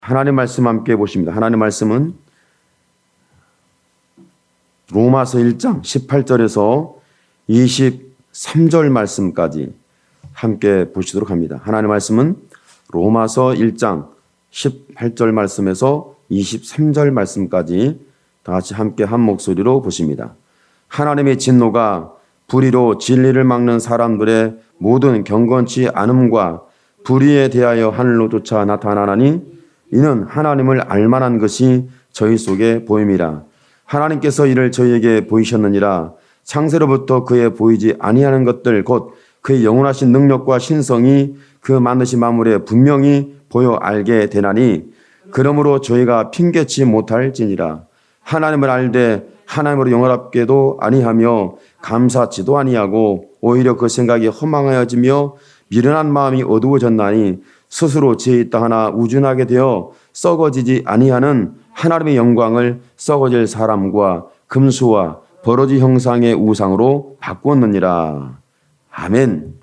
하나님 말씀 함께 보십니다. 하나님 말씀은 로마서 1장 18절에서 23절 말씀까지 함께 보시도록 합니다. 하나님 말씀은 로마서 1장 18절 말씀에서 23절 말씀까지 다 같이 함께 한 목소리로 보십니다. 하나님의 진노가 불의로 진리를 막는 사람들의 모든 경건치 않음과 불의에 대하여 하늘로조차 나타나나니 이는 하나님을 알만한 것이 저희 속에 보임이라. 하나님께서 이를 저희에게 보이셨느니라. 창세로부터 그에 보이지 아니하는 것들 곧 그의 영원하신 능력과 신성이 그 만드신 만물에 분명히 보여 알게 되나니 그러므로 저희가 핑계치 못할지니라. 하나님을 알되 하나님으로 영원합게도 아니하며 감사치도 아니하고 오히려 그 생각이 허망하여지며 미련한 마음이 어두워졌나니 스스로 지혜 있다 하나 우준하게 되어 썩어지지 아니하는 하나님의 영광을 썩어질 사람과 금수와 버러지 형상의 우상으로 바꾸었느니라. 아멘.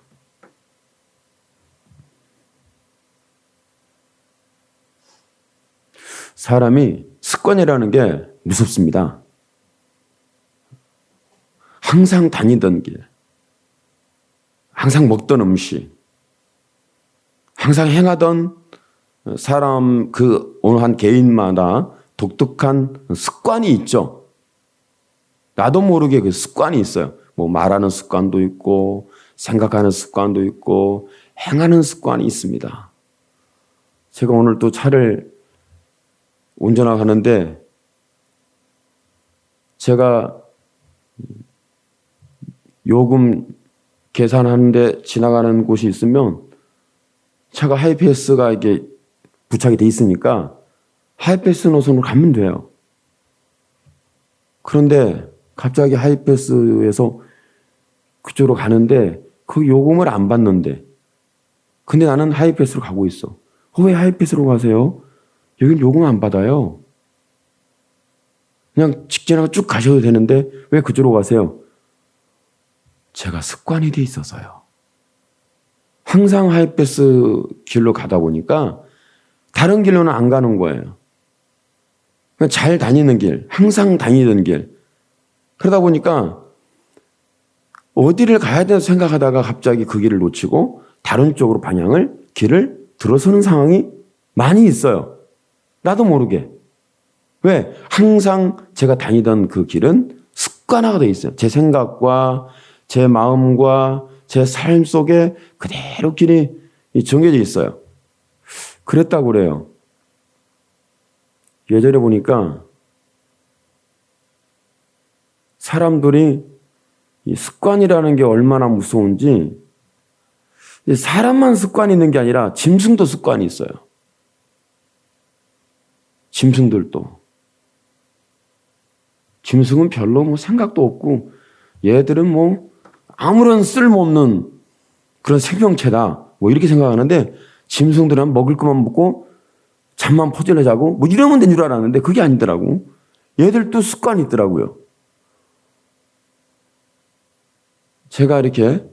사람이 습관이라는 게 무섭습니다. 항상 다니던 길, 항상 먹던 음식, 항상 행하던 사람 어느 한 개인마다 독특한 습관이 있죠. 나도 모르게 그 습관이 있어요. 뭐 말하는 습관도 있고 생각하는 습관도 있고 행하는 습관이 있습니다. 제가 오늘 또 차를 운전하고 가는데 제가 요금 계산하는데 지나가는 곳이 있으면 차가 하이패스가 이렇게 부착이 돼 있으니까 하이패스 노선으로 가면 돼요. 그런데 갑자기 하이패스에서 그쪽으로 가는데 그 요금을 안 받는데 근데 나는 하이패스로 가고 있어. 왜 하이패스로 가세요? 여긴 요금 안 받아요. 그냥 직진하고 쭉 가셔도 되는데 왜 그쪽으로 가세요? 제가 습관이 돼 있어서요. 항상 하이패스 길로 가다 보니까 다른 길로는 안 가는 거예요. 잘 다니는 길, 항상 다니던 길. 그러다 보니까 어디를 가야 되나 생각하다가 갑자기 그 길을 놓치고 다른 쪽으로 길을 들어서는 상황이 많이 있어요. 나도 모르게. 왜? 항상 제가 다니던 그 길은 습관화가 되어 있어요. 제 생각과 제 마음과 제 삶 속에 그대로 길이 정해져 있어요. 그랬다고 그래요. 예전에 보니까 사람들이 이 습관이라는 게 얼마나 무서운지 사람만 습관이 있는 게 아니라 짐승도 습관이 있어요. 짐승들도. 짐승은 별로 뭐 생각도 없고 얘들은 뭐 아무런 쓸모없는 그런 생명체다. 뭐 이렇게 생각하는데 짐승들은 먹을 것만 먹고 잠만 퍼질러 자고 뭐 이러면 된 줄 알았는데 그게 아니더라고. 얘들도 습관이 있더라고요. 제가 이렇게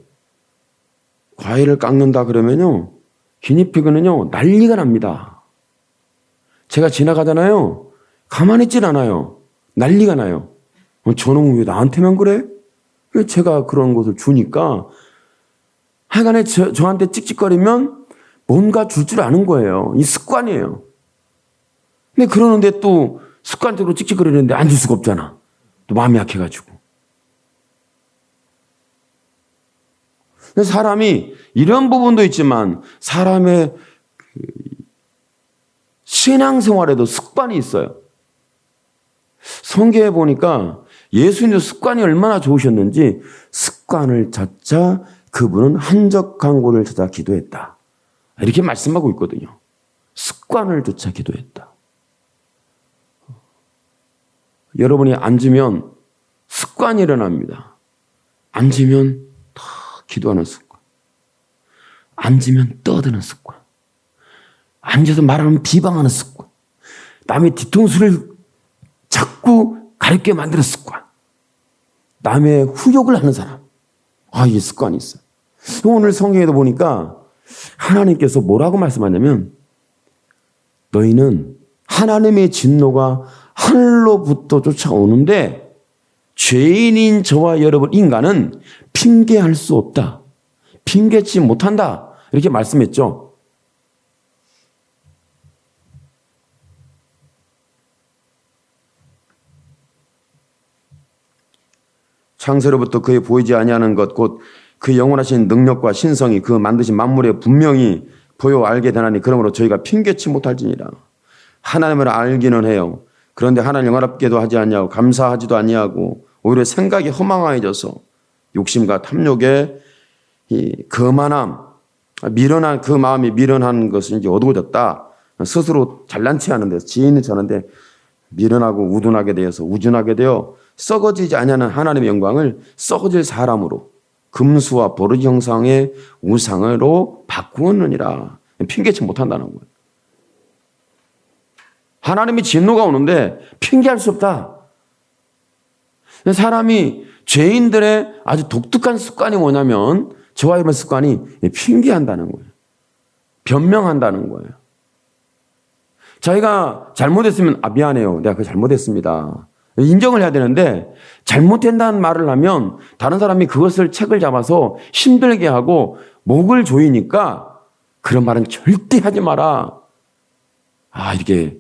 과일을 깎는다 그러면요. 기니피그는요. 난리가 납니다. 제가 지나가잖아요. 가만히 있질 않아요. 난리가 나요. 저놈은 왜 나한테만 그래? 왜 제가 그런 것을 주니까 하여간에 저한테 찍찍거리면 뭔가 줄 줄 아는 거예요. 이 습관이에요. 근데 그러는데 또 습관적으로 찍찍거리는데 안 줄 수가 없잖아. 또 마음이 약해가지고. 사람이 이런 부분도 있지만 사람의 신앙생활에도 습관이 있어요. 성경에 보니까 예수님도 습관이 얼마나 좋으셨는지 습관을 찾자 그분은 한적한 곳을 찾아 기도했다. 이렇게 말씀하고 있거든요. 습관을 쫓아 기도했다. 여러분이 앉으면 습관이 일어납니다. 앉으면 다 기도하는 습관. 앉으면 떠드는 습관. 앉아서 말하면 비방하는 습관. 남의 뒤통수를 자꾸 가렵게 만드는 습관. 남의 후욕을 하는 사람. 이 습관이 있어요. 오늘 성경에도 보니까 하나님께서 뭐라고 말씀하냐면 너희는 하나님의 진노가 하늘로부터 쫓아오는데 죄인인 저와 여러분 인간은 핑계할 수 없다. 핑계치 못한다. 이렇게 말씀했죠. 창세로부터 그의 보이지 아니하는 것 곧 그 영원하신 능력과 신성이 그 만드신 만물에 분명히 보여 알게 되나니 그러므로 저희가 핑계치 못할지니라. 하나님을 알기는 해요. 그런데 하나님 영화롭게도 하지 않냐고 감사하지도 아니하고 오히려 생각이 허망해져서 욕심과 탐욕에 이 거만함, 미련한 그 마음이 미련한 것은 이제 어두워졌다. 스스로 잘난 체하는 데서 지인을 자는데 미련하고 우둔하게 되어서 우준하게 되어 썩어지지 아니하는 하나님의 영광을 썩어질 사람으로 금수와 버르지 형상의 우상으로 바꾸었느니라. 핑계치 못한다는 거예요. 하나님의 진노가 오는데 핑계할 수 없다. 사람이 죄인들의 아주 독특한 습관이 뭐냐면 저와 여러분 습관이 핑계한다는 거예요. 변명한다는 거예요. 자기가 잘못했으면 미안해요. 내가 그거 잘못했습니다. 인정을 해야 되는데 잘못된다는 말을 하면 다른 사람이 그것을 책을 잡아서 힘들게 하고 목을 조이니까 그런 말은 절대 하지 마라. 이렇게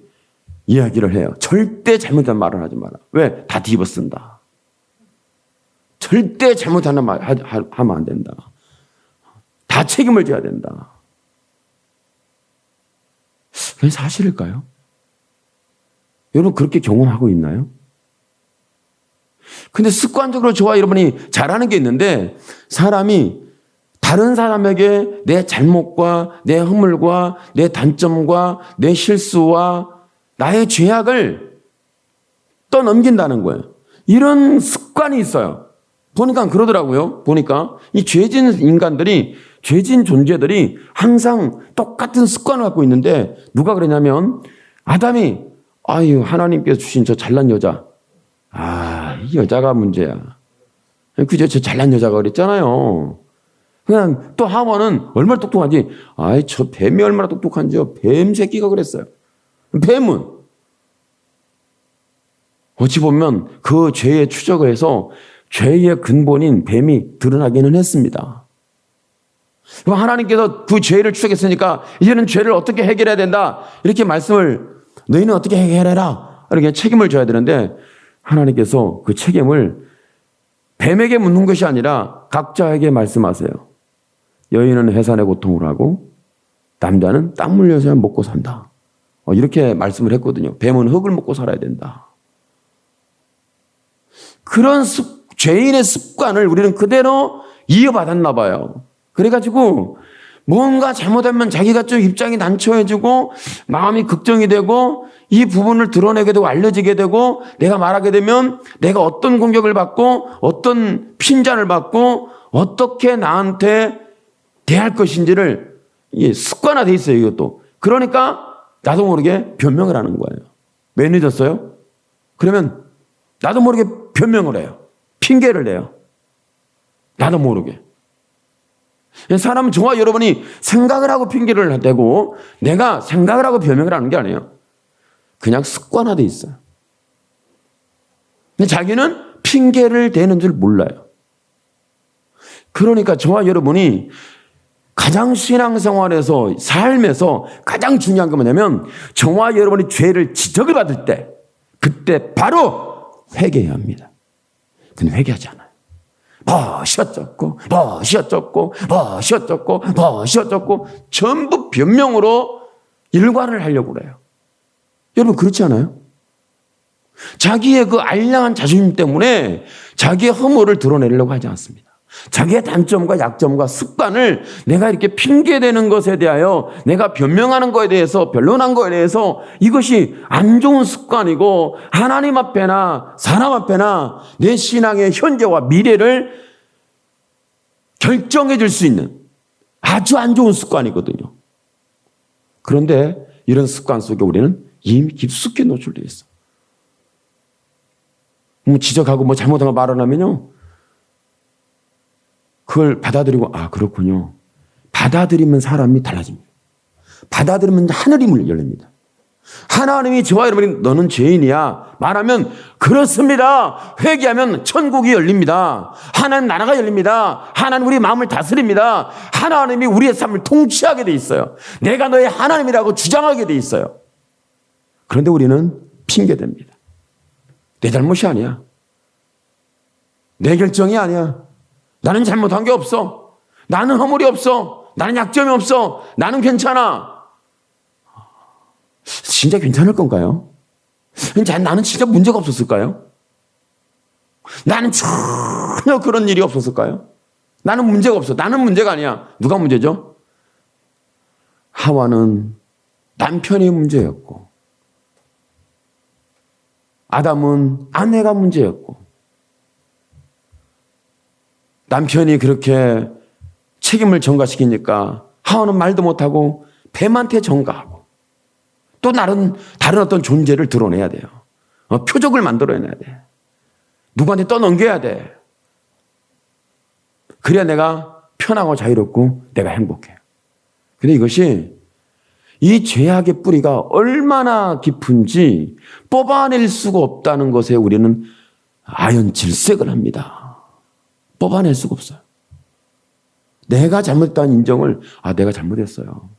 이야기를 해요. 절대 잘못된 말을 하지 마라. 왜? 다 뒤집어 쓴다. 절대 잘못하는 말 하면 안 된다. 다 책임을 져야 된다. 그게 사실일까요? 여러분 그렇게 경험하고 있나요? 근데 습관적으로 저와 여러분이 잘하는 게 있는데 사람이 다른 사람에게 내 잘못과 내 허물과 내 단점과 내 실수와 나의 죄악을 떠넘긴다는 거예요. 이런 습관이 있어요. 보니까 그러더라고요. 보니까 이 죄진 인간들이 죄진 존재들이 항상 똑같은 습관을 갖고 있는데 누가 그러냐면 아담이 하나님께서 주신 저 잘난 여자 이 여자가 문제야. 그저 저 잘난 여자가 그랬잖아요. 그냥 또 하와는 얼마나 똑똑한지 저 뱀이 얼마나 똑똑한지요. 뱀 새끼가 그랬어요. 뱀은 어찌 보면 그 죄의 추적을 해서 죄의 근본인 뱀이 드러나기는 했습니다. 하나님께서 그 죄를 추적했으니까 이제는 죄를 어떻게 해결해야 된다. 이렇게 말씀을 너희는 어떻게 해결해라. 이렇게 책임을 져야 되는데 하나님께서 그 책임을 뱀에게 묻는 것이 아니라 각자에게 말씀하세요. 여인은 해산의 고통을 하고 남자는 땀 흘려서 먹고 산다. 이렇게 말씀을 했거든요. 뱀은 흙을 먹고 살아야 된다. 그런 죄인의 습관을 우리는 그대로 이어받았나 봐요. 그래가지고 뭔가 잘못하면 자기가 좀 입장이 난처해지고 마음이 걱정이 되고 이 부분을 드러내게 되고 알려지게 되고 내가 말하게 되면 내가 어떤 공격을 받고 어떤 핀잔을 받고 어떻게 나한테 대할 것인지를 습관화되어 있어요. 이것도. 그러니까 나도 모르게 변명을 하는 거예요. 왜 늦었어요? 그러면 나도 모르게 변명을 해요. 핑계를 내요. 나도 모르게. 사람은 저와 여러분이 생각을 하고 핑계를 대고 내가 생각을 하고 변명을 하는 게 아니에요. 그냥 습관화되어 있어요. 근데 자기는 핑계를 대는 줄 몰라요. 그러니까 저와 여러분이 가장 신앙생활에서 삶에서 가장 중요한 게 뭐냐면 저와 여러분이 죄를 지적을 받을 때 그때 바로 회개해야 합니다. 근데 회개하지 않아요. 버시었졌고 전부 변명으로 일관을 하려고 그래요. 여러분 그렇지 않아요? 자기의 그 알량한 자존심 때문에 자기의 허물을 드러내려고 하지 않습니다. 자기의 단점과 약점과 습관을 내가 이렇게 핑계대는 것에 대하여 내가 변명하는 것에 대해서 변론한 것에 대해서 이것이 안 좋은 습관이고 하나님 앞에나 사람 앞에나 내 신앙의 현재와 미래를 결정해 줄 수 있는 아주 안 좋은 습관이거든요. 그런데 이런 습관 속에 우리는 이미 깊숙이 노출되어 있어. 지적하고 잘못한 거 말을 하면요. 그걸 받아들이고 그렇군요. 받아들이면 사람이 달라집니다. 받아들이면 하늘이 열립니다. 하나님이 저와 여러분이 너는 죄인이야 말하면 그렇습니다. 회개하면 천국이 열립니다. 하나님 나라가 열립니다. 하나님 우리 마음을 다스립니다. 하나님이 우리의 삶을 통치하게 돼 있어요. 내가 너의 하나님이라고 주장하게 돼 있어요. 그런데 우리는 핑계댑니다. 내 잘못이 아니야. 내 결정이 아니야. 나는 잘못한 게 없어. 나는 허물이 없어. 나는 약점이 없어. 나는 괜찮아. 진짜 괜찮을 건가요? 나는 진짜 문제가 없었을까요? 나는 전혀 그런 일이 없었을까요? 나는 문제가 없어. 나는 문제가 아니야. 누가 문제죠? 하와는 남편이 문제였고, 아담은 아내가 문제였고, 남편이 그렇게 책임을 전가시키니까 하와는 말도 못하고 뱀한테 전가하고, 또 다른 어떤 존재를 드러내야 돼요. 표적을 만들어내야 돼. 누구한테 떠넘겨야 돼. 그래야 내가 편하고 자유롭고 내가 행복해. 근데 이것이 이 죄악의 뿌리가 얼마나 깊은지 뽑아낼 수가 없다는 것에 우리는 아연질색을 합니다. 뽑아낼 수가 없어요. 내가 잘못했다는 인정을 내가 잘못했어요.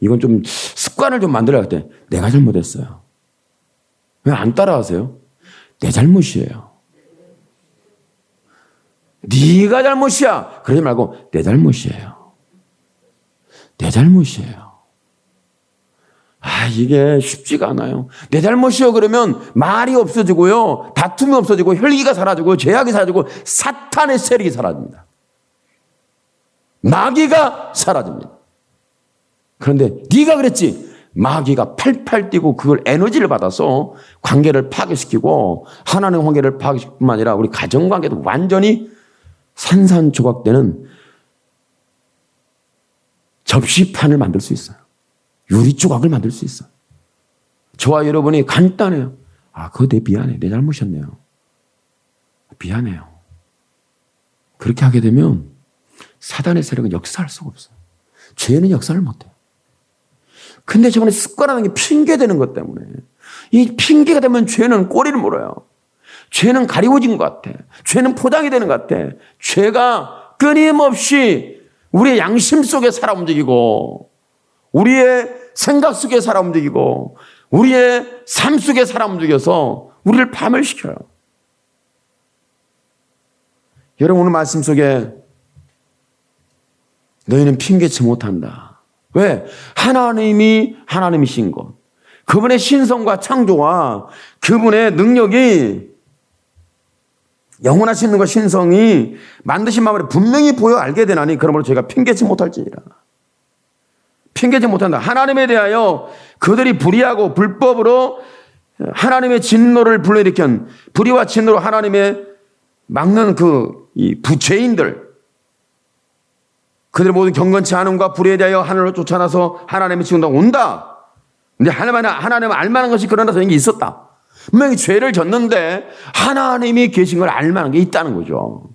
이건 좀 습관을 좀 만들어야 할 때 내가 잘못했어요. 왜 안 따라하세요? 내 잘못이에요. 네가 잘못이야. 그러지 말고 내 잘못이에요. 내 잘못이에요. 이게 쉽지가 않아요. 내 잘못이요 그러면 말이 없어지고요. 다툼이 없어지고 혈기가 사라지고 죄악이 사라지고 사탄의 세력이 사라집니다. 마귀가 사라집니다. 그런데 네가 그랬지. 마귀가 팔팔 뛰고 그걸 에너지를 받아서 관계를 파괴시키고 하나님 관계를 파괴시킬 뿐만 아니라 우리 가정관계도 완전히 산산조각되는 접시판을 만들 수 있어요. 유리조각을 만들 수 있어요. 저와 여러분이 간단해요. 그거 내 미안해. 내 잘못이었네요. 미안해요. 그렇게 하게 되면 사단의 세력은 역사할 수가 없어요. 죄는 역사를 못해요. 근데 저번에 습관하는 게 핑계되는 것 때문에 이 핑계가 되면 죄는 꼬리를 물어요. 죄는 가리워진 것 같아. 죄는 포장이 되는 것 같아. 죄가 끊임없이 우리의 양심 속에 살아 움직이고 우리의 생각 속에 살아 움직이고 우리의 삶 속에 살아 움직여서 우리를 파멸시켜요. 여러분 오늘 말씀 속에 너희는 핑계치 못한다. 왜? 하나님이신 것. 그분의 신성과 창조와 그분의 능력이 영원하신 것 신성이 만드신 마음에 분명히 보여 알게 되나니 그러므로 저희가 핑계치 못할지니라. 핑계치 못한다. 하나님에 대하여 그들이 불의하고 불법으로 하나님의 진노를 불러일으킨 불의와 진노로 하나님의 막는 이 부죄인들 그들의 모든 경건치 않음과 불의에 대하여 하늘로 쫓아나서 하나님의 지금도 온다. 근데 하나님은 알만한 것이 그러나 저런 게 있었다. 분명히 죄를 졌는데 하나님이 계신 걸 알만한 게 있다는 거죠.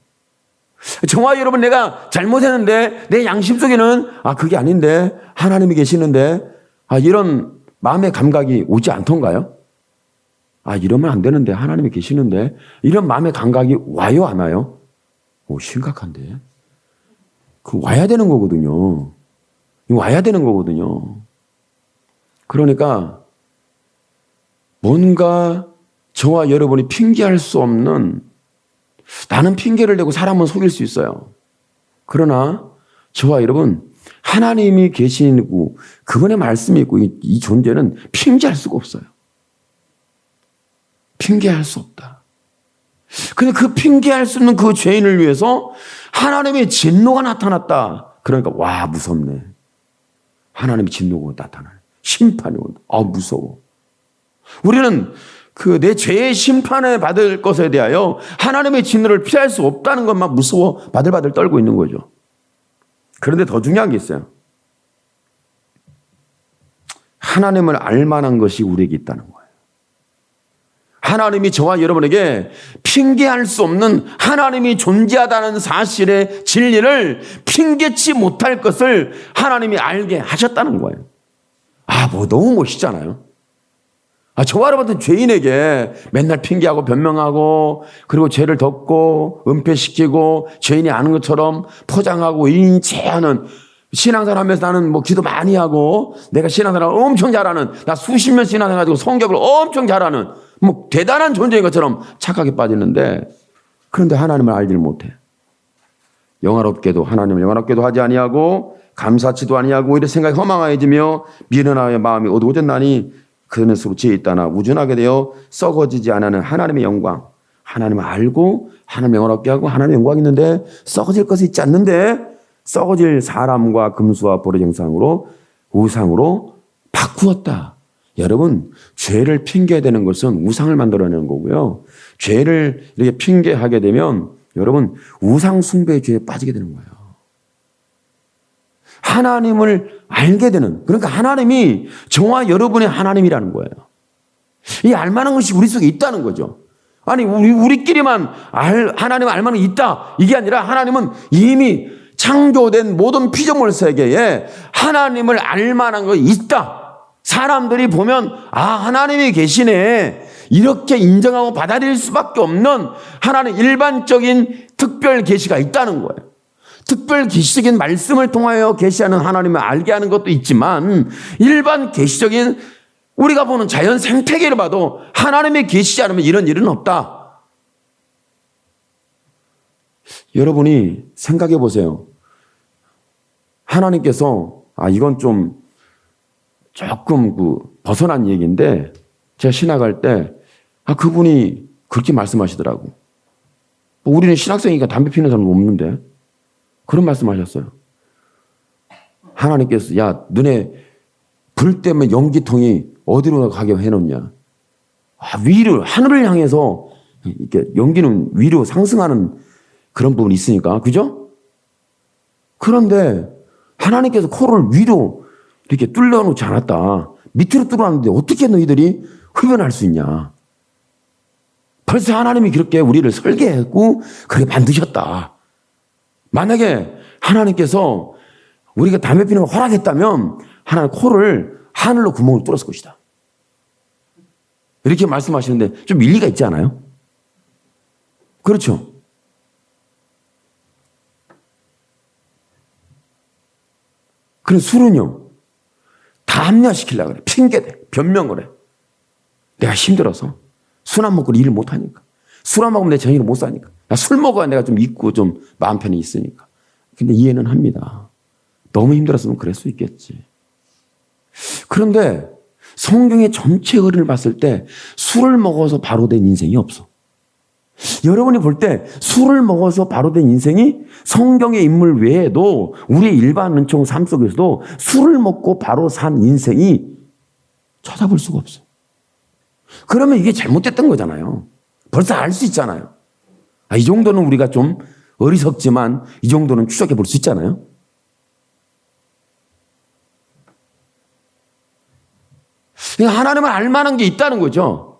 저와 여러분 내가 잘못했는데 내 양심 속에는 그게 아닌데 하나님이 계시는데 이런 마음의 감각이 오지 않던가요? 이러면 안 되는데 하나님이 계시는데 이런 마음의 감각이 와요 안 와요? 심각한데. 와야 되는 거거든요. 와야 되는 거거든요. 그러니까 뭔가 저와 여러분이 핑계할 수 없는 나는 핑계를 대고 사람은 속일 수 있어요. 그러나 저와 여러분 하나님이 계시고 그분의 말씀이 있고 이 존재는 핑계할 수가 없어요. 핑계할 수 없다. 근데 그 핑계할 수 없는 그 죄인을 위해서 하나님의 진노가 나타났다. 그러니까 무섭네. 하나님의 진노가 나타나요. 심판이 온다. 무서워. 우리는 내 죄의 심판을 받을 것에 대하여 하나님의 진노를 피할 수 없다는 것만 무서워 바들바들 떨고 있는 거죠. 그런데 더 중요한 게 있어요. 하나님을 알만한 것이 우리에게 있다는 거예요. 하나님이 저와 여러분에게 핑계할 수 없는 하나님이 존재하다는 사실의 진리를 핑계치 못할 것을 하나님이 알게 하셨다는 거예요. 너무 멋있잖아요. 저와 여러분 죄인에게 맨날 핑계하고 변명하고 그리고 죄를 덮고 은폐시키고 죄인이 아는 것처럼 포장하고 인체하는 신앙생활 하면서 나는 뭐 기도 많이 하고 내가 신앙생활 엄청 잘하는 나 수십 년 신앙생활 가지고 성경을 엄청 잘하는 뭐 대단한 존재인 것처럼 착하게 빠지는데 그런데 하나님을 알지를 못해. 영화롭게도 하나님을 영화롭게도 하지 아니하고 감사치도 아니하고 오히려 생각이 허망해지며 미련하여 마음이 어두워졌나니 그는 스스로 지혜 있다나 우준하게 되어 썩어지지 않는 하나님의 영광 하나님을 알고 하나님을 영화롭게 하고 하나님의 영광이 있는데 썩어질 것이 있지 않는데 썩어질 사람과 금수와 보리 형상으로 우상으로 바꾸었다. 여러분 죄를 핑계대는 것은 우상을 만들어내는 거고요. 죄를 이렇게 핑계하게 되면 여러분 우상 숭배의 죄에 빠지게 되는 거예요. 하나님을 알게 되는 그러니까 하나님이 저와 여러분의 하나님이라는 거예요. 이 알만한 것이 우리 속에 있다는 거죠. 아니 우리끼리만 하나님을 알만한 게 있다 이게 아니라 하나님은 이미 창조된 모든 피조물 세계에 하나님을 알만한 거 있다. 사람들이 보면 하나님이 계시네 이렇게 인정하고 받아들일 수밖에 없는 하나님 일반적인 특별 계시가 있다는 거예요. 특별 계시적인 말씀을 통하여 계시하는 하나님을 알게 하는 것도 있지만 일반 계시적인 우리가 보는 자연 생태계를 봐도 하나님이 계시지 않으면 이런 일은 없다. 여러분이 생각해 보세요. 하나님께서 이건 좀 조금 벗어난 얘기인데 제가 신학할 때 그분이 그렇게 말씀하시더라고. 우리는 신학생이니까 담배 피우는 사람은 없는데 그런 말씀하셨어요. 하나님께서 너네 불 때문에 연기통이 어디로 가게 해놓냐. 위로 하늘을 향해서 이렇게 연기는 위로 상승하는 그런 부분이 있으니까 그죠? 그런데 하나님께서 코를 위로 이렇게 뚫어놓지 않았다. 밑으로 뚫어놨는데 어떻게 너희들이 흡연할 수 있냐. 벌써 하나님이 그렇게 우리를 설계했고 그렇게 만드셨다. 만약에 하나님께서 우리가 담배 피우는 걸 허락했다면 하나님 코를 하늘로 구멍을 뚫었을 것이다. 이렇게 말씀하시는데 좀 일리가 있지 않아요? 그렇죠? 그래 술은요 다 합리화시키려고 그래. 핑계대 변명을 해. 내가 힘들어서 술 안 먹고 일을 못하니까 술 안 먹으면 내 정의를 못 사니까 술 먹어야 내가 좀 있고 좀 마음 편히 있으니까. 근데 이해는 합니다. 너무 힘들었으면 그럴 수 있겠지. 그런데 성경의 전체 흐름을 봤을 때 술을 먹어서 바로 된 인생이 없어. 여러분이 볼 때 술을 먹어서 바로 된 인생이 성경의 인물 외에도 우리의 일반 은총 삶 속에서도 술을 먹고 바로 산 인생이 찾아볼 수가 없어. 그러면 이게 잘못됐던 거잖아요. 벌써 알 수 있잖아요. 이 정도는 우리가 좀 어리석지만 이 정도는 추적해 볼 수 있잖아요. 하나님을 알만한 게 있다는 거죠.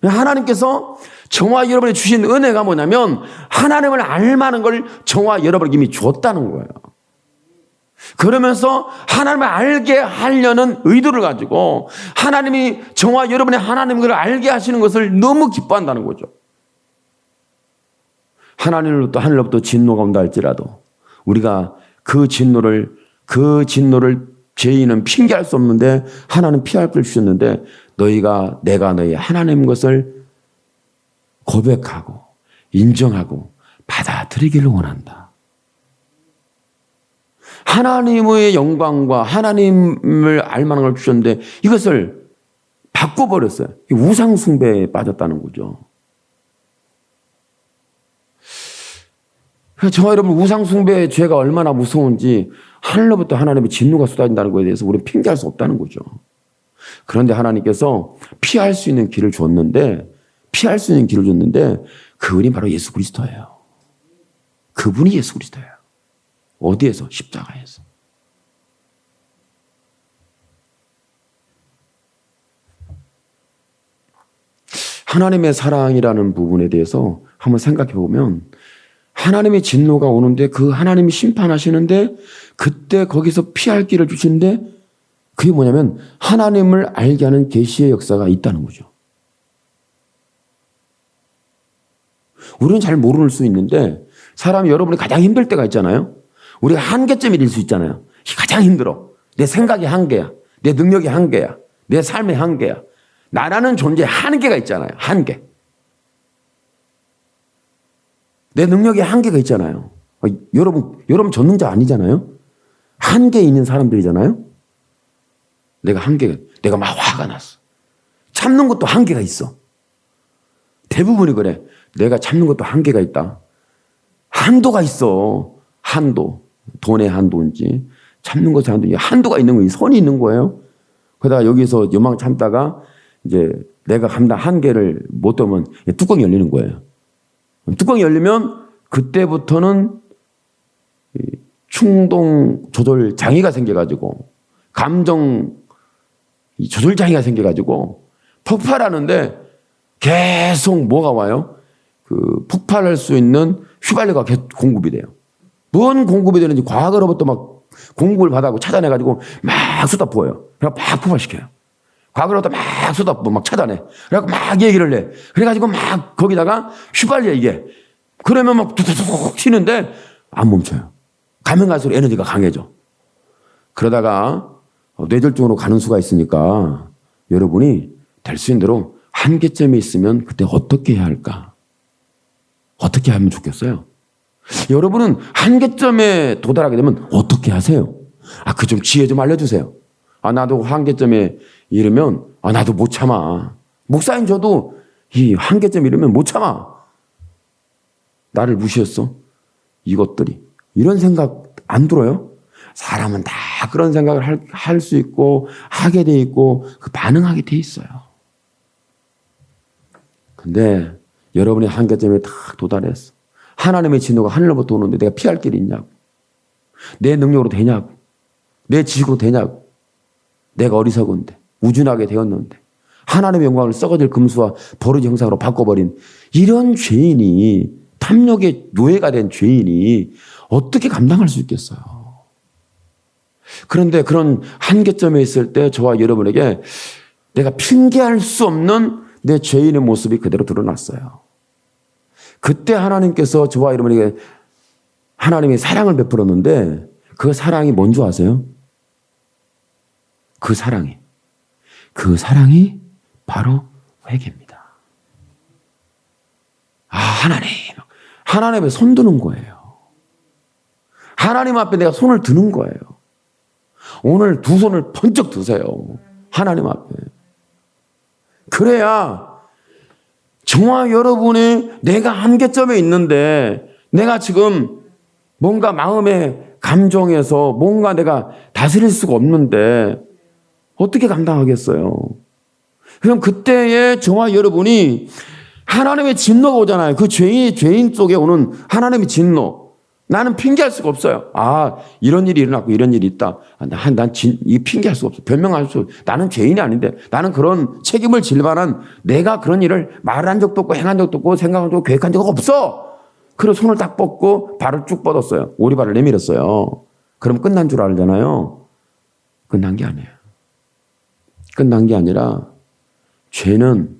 하나님께서 저와 여러분이 주신 은혜가 뭐냐면 하나님을 알만한 걸 저와 여러분에게 이미 주었다는 거예요. 그러면서 하나님을 알게 하려는 의도를 가지고 하나님이 저와 여러분의 하나님을 알게 하시는 것을 너무 기뻐한다는 거죠. 하늘로부터 진노가 온다 할지라도 우리가 그 진노를 죄인은 핑계할 수 없는데 하나님 피할 걸 주셨는데 내가 너희 하나님 것을 고백하고 인정하고 받아들이기를 원한다. 하나님의 영광과 하나님을 알만한 걸 주셨는데 이것을 바꿔버렸어요. 우상 숭배에 빠졌다는 거죠. 저와 여러분 우상 숭배의 죄가 얼마나 무서운지 하늘로부터 하나님의 진노가 쏟아진다는 것에 대해서 우리는 핑계할 수 없다는 거죠. 그런데 하나님께서 피할 수 있는 길을 줬는데 그분이 바로 예수 그리스도예요. 그분이 예수 그리스도예요. 어디에서? 십자가에서. 하나님의 사랑이라는 부분에 대해서 한번 생각해 보면 하나님의 진노가 오는데 그 하나님이 심판하시는데 그때 거기서 피할 길을 주시는데 그게 뭐냐면 하나님을 알게 하는 계시의 역사가 있다는 거죠. 우리는 잘 모를 수 있는데 사람이 여러분이 가장 힘들 때가 있잖아요. 우리가 한계점이 될 수 있잖아요. 가장 힘들어. 내 생각의 한계야. 내 능력의 한계야. 내 삶의 한계야. 나라는 존재의 한계가 있잖아요. 한계. 내 능력의 한계가 있잖아요. 여러분 전능자 아니잖아요. 한계에 있는 사람들이잖아요. 내가 막 화가 났어. 참는 것도 한계가 있어. 대부분이 그래. 내가 참는 것도 한계가 있다. 한도가 있어. 한도. 돈의 한도인지 참는 것의 한도인지 한도가 있는 거예요. 선이 있는 거예요. 그러다가 여기서 요망 참다가 이제 내가 감당 한계를 못 넘으면 뚜껑이 열리는 거예요. 뚜껑이 열리면 그때부터는 충동 조절 장애가 생겨가지고 감정 조절 장애가 생겨가지고 폭발하는데 계속 뭐가 와요? 그 폭발할 수 있는 휘발유가 계속 공급이 돼요. 뭔 공급이 되는지 과거로부터 막 공급을 받아고 찾아내가지고 막 쏟아부어요. 그래서 막 폭발시켜요. 과거로부터 막 쏟아부어 막 찾아내. 그래갖고 막 얘기를 해. 그래가지고 막 거기다가 휘발유야 이게. 그러면 막 툭툭툭 튀는데 안 멈춰요. 가면 갈수록 에너지가 강해져. 그러다가 뇌졸중으로 가는 수가 있으니까 여러분이 될 수 있는 대로 한계점에 있으면 그때 어떻게 해야 할까? 어떻게 하면 좋겠어요? 여러분은 한계점에 도달하게 되면 어떻게 하세요? 그 좀 지혜 좀 알려주세요. 나도 한계점에 이르면 나도 못 참아. 목사인 저도 이 한계점에 이르면 못 참아. 나를 무시했어? 이것들이. 이런 생각 안 들어요? 사람은 다 그런 생각을 할 수 있고 하게 돼 있고 반응하게 돼 있어요. 근데 여러분이 한계점에 딱 도달했어. 하나님의 진노가 하늘로부터 오는데 내가 피할 길이 있냐고. 내 능력으로 되냐고. 내 지식으로 되냐고. 내가 어리석은데 우준하게 되었는데 하나님의 영광을 썩어질 금수와 버러지 형상으로 바꿔버린 이런 죄인이 탐욕의 노예가 된 죄인이 어떻게 감당할 수 있겠어요? 그런데 그런 한계점에 있을 때 저와 여러분에게 내가 핑계할 수 없는 내 죄인의 모습이 그대로 드러났어요. 그때 하나님께서 저와 여러분에게 하나님의 사랑을 베풀었는데 그 사랑이 뭔지 아세요? 그 사랑이 바로 회개입니다. 하나님 앞에 손 드는 거예요. 하나님 앞에 내가 손을 드는 거예요. 오늘 두 손을 번쩍 드세요. 하나님 앞에. 그래야 저와 여러분이 내가 한계점에 있는데 내가 지금 뭔가 마음의 감정에서 뭔가 내가 다스릴 수가 없는데 어떻게 감당하겠어요? 그럼 그때에 저와 여러분이 하나님의 진노가 오잖아요. 그 죄인 속에 오는 하나님의 진노. 나는 핑계할 수가 없어요. 이런 일이 일어났고 이런 일이 있다. 이 핑계할 수가 없어. 변명할 수 없어. 나는 죄인이 아닌데 나는 그런 책임을 질 만한 내가 그런 일을 말한 적도 없고 행한 적도 없고 생각한 적도 없고 계획한 적 없어. 그래서 손을 딱 뻗고 발을 쭉 뻗었어요. 오리발을 내밀었어요. 그럼 끝난 줄 알잖아요. 끝난 게 아니에요. 끝난 게 아니라 죄는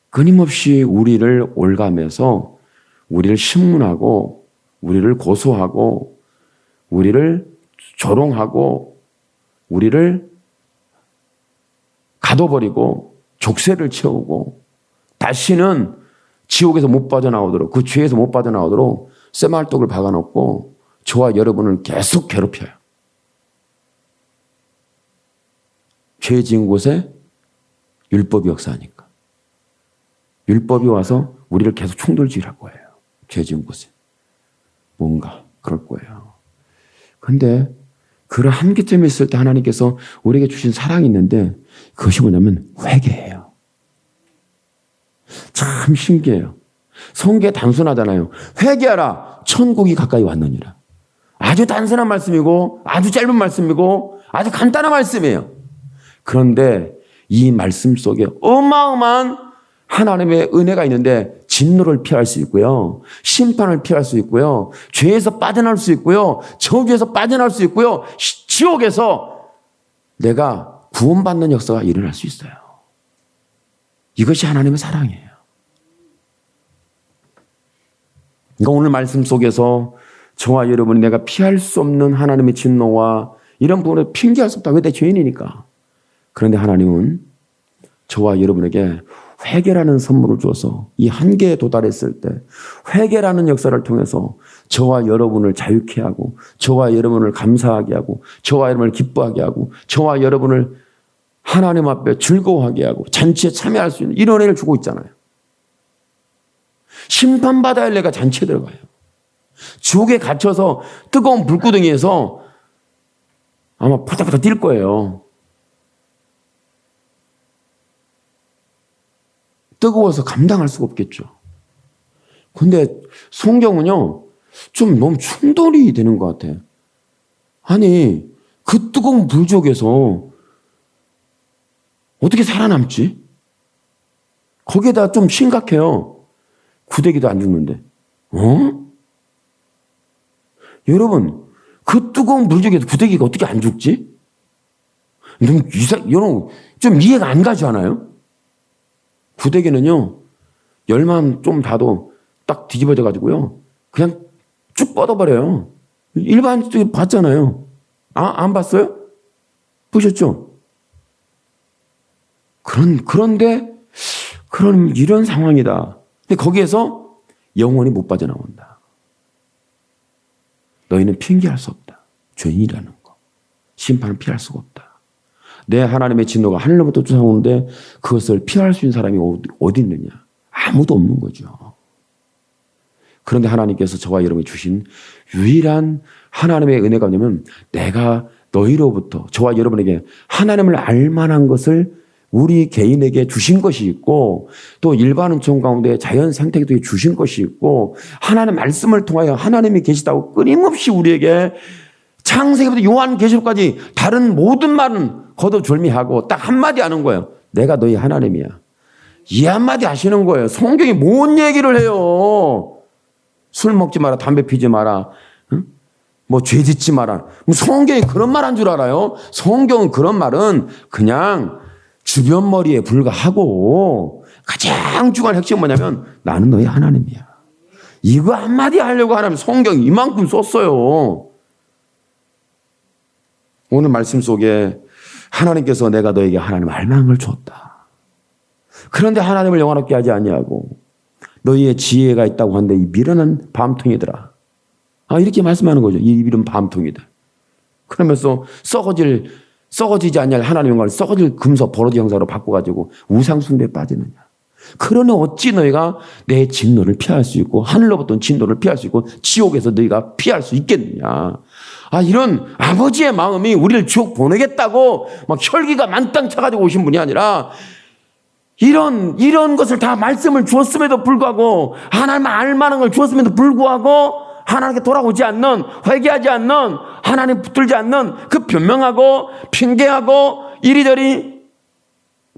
끊임없이 우리를 올가매서 우리를 신문하고 우리를 고소하고 우리를 조롱하고 우리를 가둬버리고 족쇄를 채우고 다시는 지옥에서 못 빠져나오도록 그 죄에서 못 빠져나오도록 쇠말독을 박아놓고 저와 여러분을 계속 괴롭혀요. 죄 지은 곳에 율법이 역사하니까. 율법이 와서 우리를 계속 총돌질할 거예요. 죄 지은 곳에. 뭔가 그럴 거예요. 그런데 그런 한계점에 있을 때 하나님께서 우리에게 주신 사랑이 있는데 그것이 뭐냐면 회개예요. 참 신기해요. 성경에 단순하잖아요. 회개하라 천국이 가까이 왔느니라. 아주 단순한 말씀이고 아주 짧은 말씀이고 아주 간단한 말씀이에요. 그런데 이 말씀 속에 어마어마한 하나님의 은혜가 있는데 진노를 피할 수 있고요. 심판을 피할 수 있고요. 죄에서 빠져나올 수 있고요. 저주에서 빠져나올 수 있고요. 지옥에서 내가 구원받는 역사가 일어날 수 있어요. 이것이 하나님의 사랑이에요. 그러니까 오늘 말씀 속에서 저와 여러분이 내가 피할 수 없는 하나님의 진노와 이런 부분을 핑계할 수 없다. 왜 내 죄인이니까. 그런데 하나님은 저와 여러분에게 회개라는 선물을 주어서 이 한계에 도달했을 때 회개라는 역사를 통해서 저와 여러분을 자유케 하고 저와 여러분을 감사하게 하고 저와 여러분을 기뻐하게 하고 저와 여러분을 하나님 앞에 즐거워하게 하고 잔치에 참여할 수 있는 이런 은혜를 주고 있잖아요. 심판받아야 할 내가 잔치에 들어가요. 지옥에 갇혀서 뜨거운 불구덩이에서 아마 파닥파닥 뛸 거예요. 뜨거워서 감당할 수가 없겠죠. 근데 성경은요, 좀 너무 충돌이 되는 것 같아요. 아니, 그 뜨거운 불지옥에서 어떻게 살아남지? 거기에다 좀 심각해요. 구데기도 안 죽는데. 여러분, 그 뜨거운 불지옥에서 구데기가 어떻게 안 죽지? 여러분, 좀 이해가 안 가지 않아요? 구데기는요, 열만 좀 닿아도 딱 뒤집어져 가지고요, 그냥 쭉 뻗어버려요. 일반적으로 봤잖아요. 안 봤어요? 보셨죠? 그런데, 이런 상황이다. 근데 거기에서 영원히 못 빠져나온다. 너희는 핑계할 수 없다. 죄인이라는 거. 심판을 피할 수가 없다. 내 하나님의 진노가 하늘로부터 쫓아오는데 그것을 피할 수 있는 사람이 어디 있느냐? 아무도 없는 거죠. 그런데 하나님께서 저와 여러분이 주신 유일한 하나님의 은혜가 뭐냐면 내가 너희로부터 저와 여러분에게 하나님을 알만한 것을 우리 개인에게 주신 것이 있고 또 일반 은총 가운데 자연 생태계도 주신 것이 있고 하나님의 말씀을 통하여 하나님이 계시다고 끊임없이 우리에게 창세기부터 요한계시록까지 다른 모든 말은 거두절미하고 딱 한마디 하는 거예요. 내가 너희 하나님이야. 이 한마디 하시는 거예요. 성경이 뭔 얘기를 해요. 술 먹지 마라, 담배 피지 마라, 뭐 죄 짓지 마라. 성경이 그런 말 한 줄 알아요? 성경은 그런 말은 그냥 주변 머리에 불과하고 가장 중요한 핵심은 뭐냐면 나는 너희 하나님이야. 이거 한마디 하려고 하나님 성경 이만큼 썼어요. 오늘 말씀 속에 하나님께서 내가 너에게 하나님 알만한 걸 줬다. 그런데 하나님을 영화롭게 하지 아니하고 너희의 지혜가 있다고 하는데 이 미련한 밤통이더라. 이렇게 말씀하는 거죠. 이 미련한 밤통이다. 그러면서 썩어지지 아니할 하나님의 영광을 썩어질 금속 버러지 형상으로 바꿔가지고 우상 숭배에 빠지느냐. 그러니 어찌 너희가 내 진노를 피할 수 있고 하늘로부터 진노를 피할 수 있고 지옥에서 너희가 피할 수 있겠느냐. 이런 아버지의 마음이 우리를 지옥 보내겠다고 막 혈기가 만땅 차가지고 오신 분이 아니라 이런 것을 다 말씀을 주었음에도 불구하고 하나님 알만한 걸 주었음에도 불구하고 하나님께 돌아오지 않는 회개하지 않는 하나님 붙들지 않는 그 변명하고 핑계하고 이리저리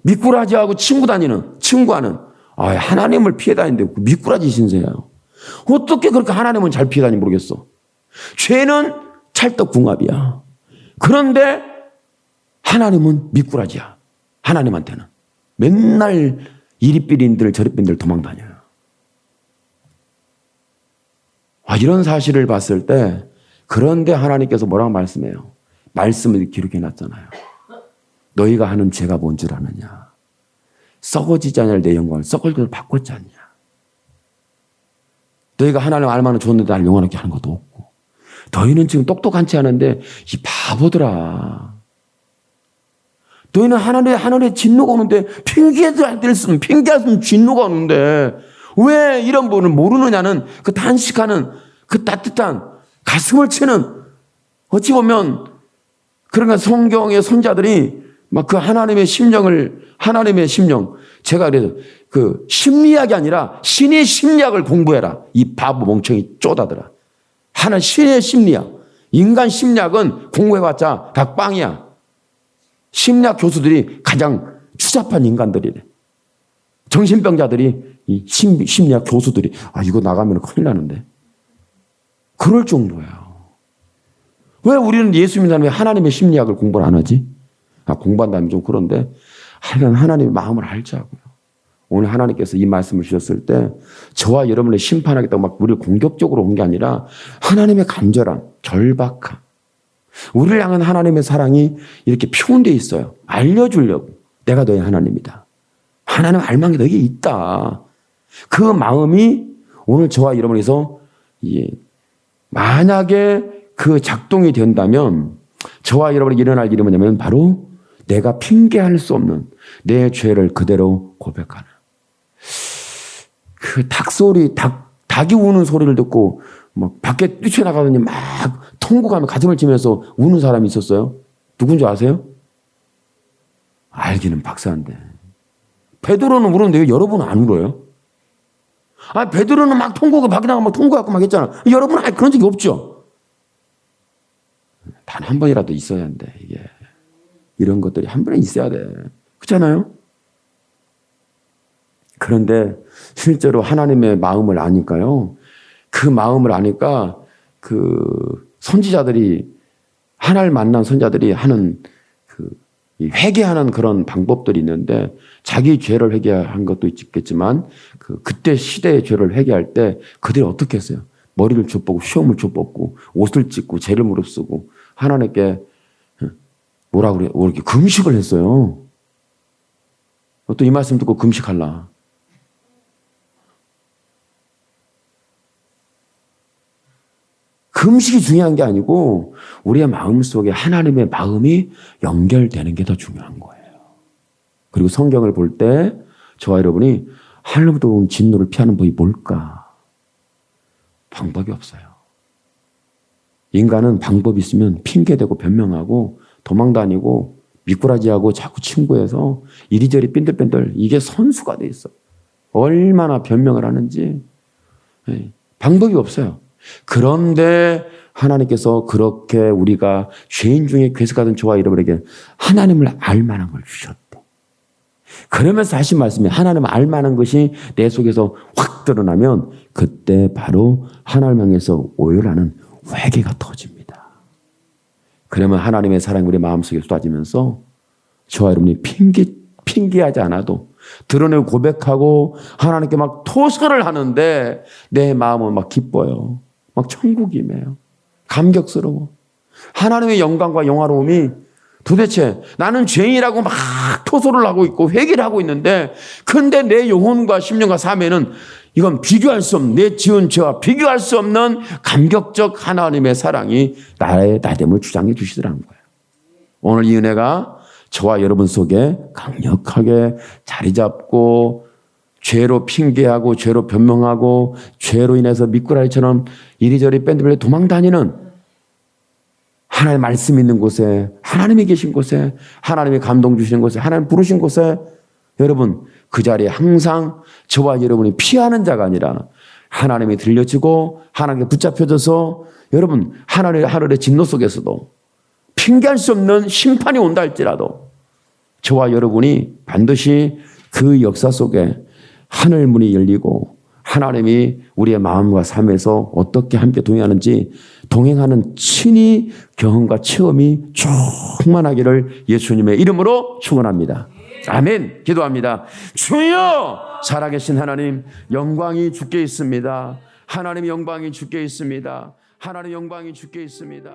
미꾸라지하고 친구하는 하나님을 피해 다니는데 미꾸라지 신세예요. 어떻게 그렇게 하나님은 잘 피해 다니는지 모르겠어. 죄는 찰떡궁합이야. 그런데 하나님은 미꾸라지야. 하나님한테는 맨날 이리삐린들 저리삐린들 도망다녀요. 이런 사실을 봤을 때 그런데 하나님께서 뭐라고 말씀해요? 말씀을 기록해놨잖아요. 너희가 하는 죄가 뭔 줄 아느냐? 썩어지지 않을 내 영광을 썩을 것을 바꿨지 않냐? 너희가 하나님 알만한 줬는데 나를 영원하게 하는 것도 없고 너희는 지금 똑똑한 체 하는데 이 바보들아. 너희는 하늘에 진노가 오는데 핑계할 수 있으면 진노가 오는데 왜 이런 분을 모르느냐는 그 단식하는 그 따뜻한 가슴을 치는 어찌 보면 그러니까 성경의 선자들이 막 그 하나님의 심령 제가 그래서 그 심리학이 아니라 신의 심리학을 공부해라. 이 바보 멍청이 쪼다더라. 신의 심리학. 인간 심리학은 공부해봤자 다 꽝이야. 심리학 교수들이 가장 추잡한 인간들이래. 정신병자들이 이 심리학 교수들이 이거 나가면 큰일 나는데. 그럴 정도예요. 왜 우리는 예수 믿는 사람이 하나님의 심리학을 공부를 안 하지? 공부한다면 좀 그런데 하나님의 마음을 알자고요. 오늘 하나님께서 이 말씀을 주셨을 때 저와 여러분을 심판하겠다고 막 우리를 공격적으로 온 게 아니라 하나님의 간절함, 절박함, 우리를 향한 하나님의 사랑이 이렇게 표현되어 있어요. 알려주려고. 내가 너의 하나님이다. 하나님 알만한 게 너에게 있다. 그 마음이 오늘 저와 여러분에서 만약에 그 작동이 된다면 저와 여러분에게 일어날 일이 뭐냐면 바로 내가 핑계할 수 없는 내 죄를 그대로 고백하는 그 닭이 우는 소리를 듣고 막 밖에 뛰쳐나가더니 막 통곡하며 가슴을 치면서 우는 사람이 있었어요. 누군지 아세요? 알기는 박사인데. 베드로는 우는데 왜 여러분은 안 울어요? 베드로는 막 통곡을 밖에 나가면 통곡하고 막 했잖아. 여러분은 그런 적이 없죠? 단 한 번이라도 있어야 한대, 이게. 이런 것들이 한 번에 있어야 돼. 그렇잖아요? 그런데 실제로 하나님의 마음을 아니까요. 그 마음을 아니까 그 선지자들이 하나님을 만난 선지자들이 하는 회개하는 그런 방법들이 있는데 자기 죄를 회개한 것도 있겠지만 그때 시대의 죄를 회개할 때 그들이 어떻게 했어요? 머리를 줍고 수염을 줍고 옷을 찢고 죄를 무릅쓰고 하나님께 뭐라 그래요? 이렇게 금식을 했어요. 또 이 말씀 듣고 금식할라. 금식이 중요한 게 아니고 우리의 마음속에 하나님의 마음이 연결되는 게 더 중요한 거예요. 그리고 성경을 볼 때 저와 여러분이 하나님부터 온 진노를 피하는 법이 뭘까? 방법이 없어요. 인간은 방법이 있으면 핑계대고 변명하고 도망다니고 미꾸라지하고 자꾸 친구해서 이리저리 빈들빈들 이게 선수가 돼 있어. 얼마나 변명을 하는지 방법이 없어요. 그런데 하나님께서 그렇게 우리가 죄인 중에 괴색하던 저와 여러분에게 하나님을 알만한 걸 주셨대. 그러면서 하신 말씀이 하나님을 알만한 것이 내 속에서 확 드러나면 그때 바로 하나님 향해서 오열하는 회개가 터집니다. 그러면 하나님의 사랑이 우리 마음속에 쏟아지면서 저와 여러분이 핑계하지 않아도 드러내고 고백하고 하나님께 막 토설을 하는데 내 마음은 막 기뻐요. 막 천국이매요. 감격스러워. 하나님의 영광과 영화로움이 도대체 나는 죄인이라고 막 토설을 하고 있고 회개를 하고 있는데 근데 내 영혼과 심령과 삶에는 이건 비교할 수 없는 내 지은 죄와 비교할 수 없는 감격적 하나님의 사랑이 나의 나됨을 주장해 주시더라는 거예요. 오늘 이 은혜가 저와 여러분 속에 강력하게 자리 잡고 죄로 핑계하고 죄로 변명하고 죄로 인해서 미꾸라지처럼 이리저리 뺀들뺀들 도망다니는 하나님의 말씀 있는 곳에 하나님이 계신 곳에 하나님이 감동 주시는 곳에 하나님 부르신 곳에 여러분 그 자리에 항상 저와 여러분이 피하는 자가 아니라 하나님이 들려지고 하나님께 붙잡혀져서 여러분 하늘의 진노 속에서도 핑계할 수 없는 심판이 온다 할지라도 저와 여러분이 반드시 그 역사 속에 하늘 문이 열리고 하나님이 우리의 마음과 삶에서 어떻게 함께 동행하는지 동행하는 친히 경험과 체험이 충만하기를 예수님의 이름으로 축원합니다. 아멘. 기도합니다. 주여 살아계신 하나님 영광이 주께 있습니다. 하나님의 영광이 주께 있습니다. 하나님의 영광이 주께 있습니다.